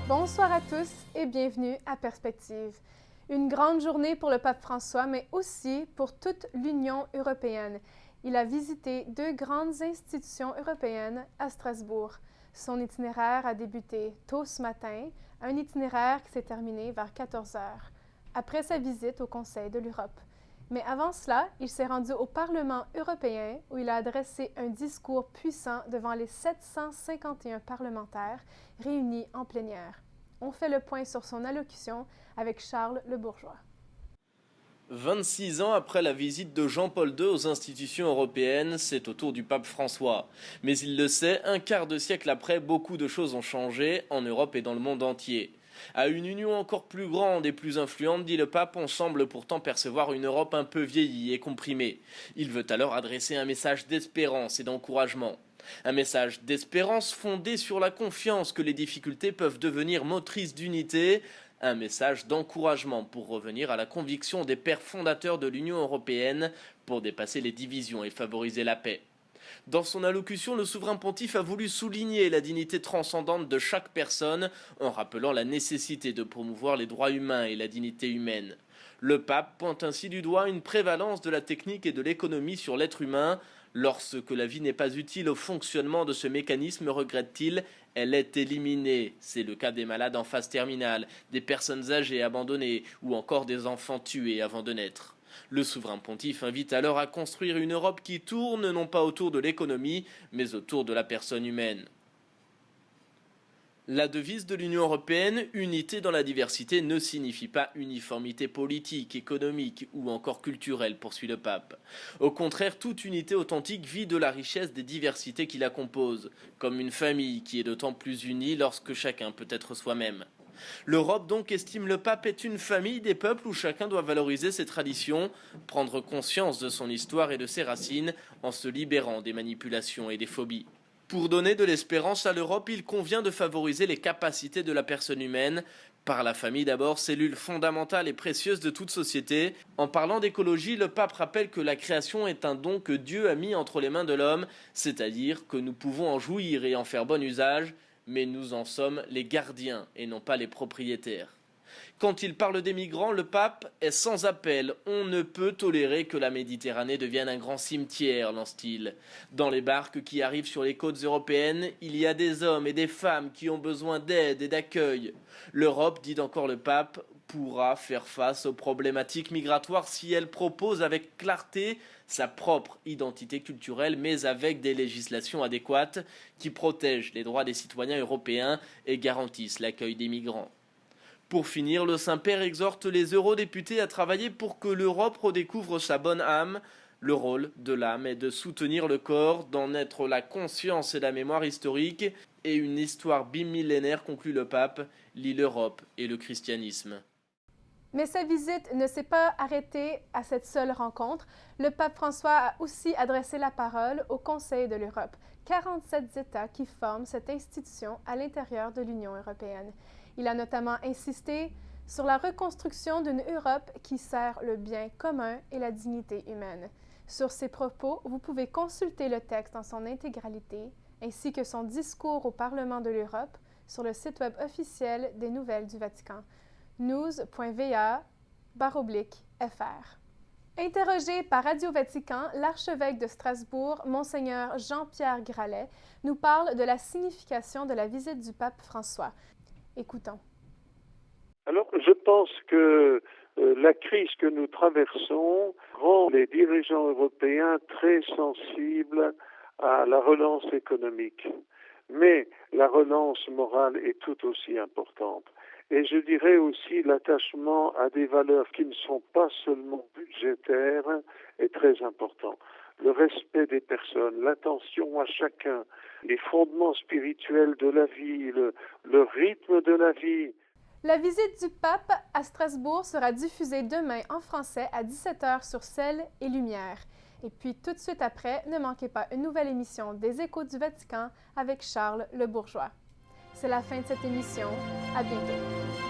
Bonsoir à tous et bienvenue à Perspective. Une grande journée pour le pape François, mais aussi pour toute l'Union européenne. Il a visité deux grandes institutions européennes à Strasbourg. Son itinéraire a débuté tôt ce matin, un itinéraire qui s'est terminé vers 14 heures, après sa visite au Conseil de l'Europe. Mais avant cela, il s'est rendu au Parlement européen où il a adressé un discours puissant devant les 751 parlementaires réunis en plénière. On fait le point sur son allocution avec Charles Le Bourgeois. 26 ans après la visite de Jean-Paul II aux institutions européennes, c'est au tour du pape François. Mais il le sait, un quart de siècle après, beaucoup de choses ont changé en Europe et dans le monde entier. À une union encore plus grande et plus influente, dit le pape, on semble pourtant percevoir une Europe un peu vieillie et comprimée. Il veut alors adresser un message d'espérance et d'encouragement. Un message d'espérance fondé sur la confiance que les difficultés peuvent devenir motrices d'unité. Un message d'encouragement pour revenir à la conviction des pères fondateurs de l'Union européenne pour dépasser les divisions et favoriser la paix. Dans son allocution, le souverain pontife a voulu souligner la dignité transcendante de chaque personne en rappelant la nécessité de promouvoir les droits humains et la dignité humaine. Le pape pointe ainsi du doigt une prévalence de la technique et de l'économie sur l'être humain. Lorsque la vie n'est pas utile au fonctionnement de ce mécanisme, regrette-t-il, elle est éliminée. C'est le cas des malades en phase terminale, des personnes âgées abandonnées ou encore des enfants tués avant de naître. Le souverain pontife invite alors à construire une Europe qui tourne non pas autour de l'économie, mais autour de la personne humaine. La devise de l'Union européenne, unité dans la diversité, ne signifie pas uniformité politique, économique ou encore culturelle, poursuit le pape. Au contraire, toute unité authentique vit de la richesse des diversités qui la composent, comme une famille qui est d'autant plus unie lorsque chacun peut être soi-même. L'Europe, donc, estime le pape, est une famille des peuples où chacun doit valoriser ses traditions, prendre conscience de son histoire et de ses racines, en se libérant des manipulations et des phobies. Pour donner de l'espérance à l'Europe, il convient de favoriser les capacités de la personne humaine, par la famille d'abord, cellule fondamentale et précieuse de toute société. En parlant d'écologie, le pape rappelle que la création est un don que Dieu a mis entre les mains de l'homme, c'est-à-dire que nous pouvons en jouir et en faire bon usage, mais nous en sommes les gardiens et non pas les propriétaires. Quand il parle des migrants, le pape est sans appel. On ne peut tolérer que la Méditerranée devienne un grand cimetière, lance-t-il. Dans les barques qui arrivent sur les côtes européennes, il y a des hommes et des femmes qui ont besoin d'aide et d'accueil. L'Europe, dit encore le pape, pourra faire face aux problématiques migratoires si elle propose avec clarté sa propre identité culturelle, mais avec des législations adéquates qui protègent les droits des citoyens européens et garantissent l'accueil des migrants. Pour finir, le Saint-Père exhorte les eurodéputés à travailler pour que l'Europe redécouvre sa bonne âme. Le rôle de l'âme est de soutenir le corps, d'en être la conscience et la mémoire historique, et une histoire bimillénaire, conclut le pape, lie l'Europe et le christianisme. Mais sa visite ne s'est pas arrêtée à cette seule rencontre. Le pape François a aussi adressé la parole au Conseil de l'Europe, 47 États qui forment cette institution à l'intérieur de l'Union européenne. Il a notamment insisté sur la reconstruction d'une Europe qui sert le bien commun et la dignité humaine. Sur ces propos, vous pouvez consulter le texte en son intégralité, ainsi que son discours au Parlement de l'Europe sur le site web officiel des Nouvelles du Vatican, news.va/fr. Interrogé par Radio Vatican, l'archevêque de Strasbourg, Monseigneur Jean-Pierre Gralet, nous parle de la signification de la visite du pape François. Écoutons. Alors, je pense que la crise que nous traversons rend les dirigeants européens très sensibles à la relance économique. Mais la relance morale est tout aussi importante. Et je dirais aussi l'attachement à des valeurs qui ne sont pas seulement budgétaires est très important. Le respect des personnes, l'attention à chacun, les fondements spirituels de la vie, le rythme de la vie. La visite du pape à Strasbourg sera diffusée demain en français à 17h sur Ciel et Lumière. Et puis tout de suite après, ne manquez pas une nouvelle émission des Échos du Vatican avec Charles Le Bourgeois. C'est la fin de cette émission. À bientôt.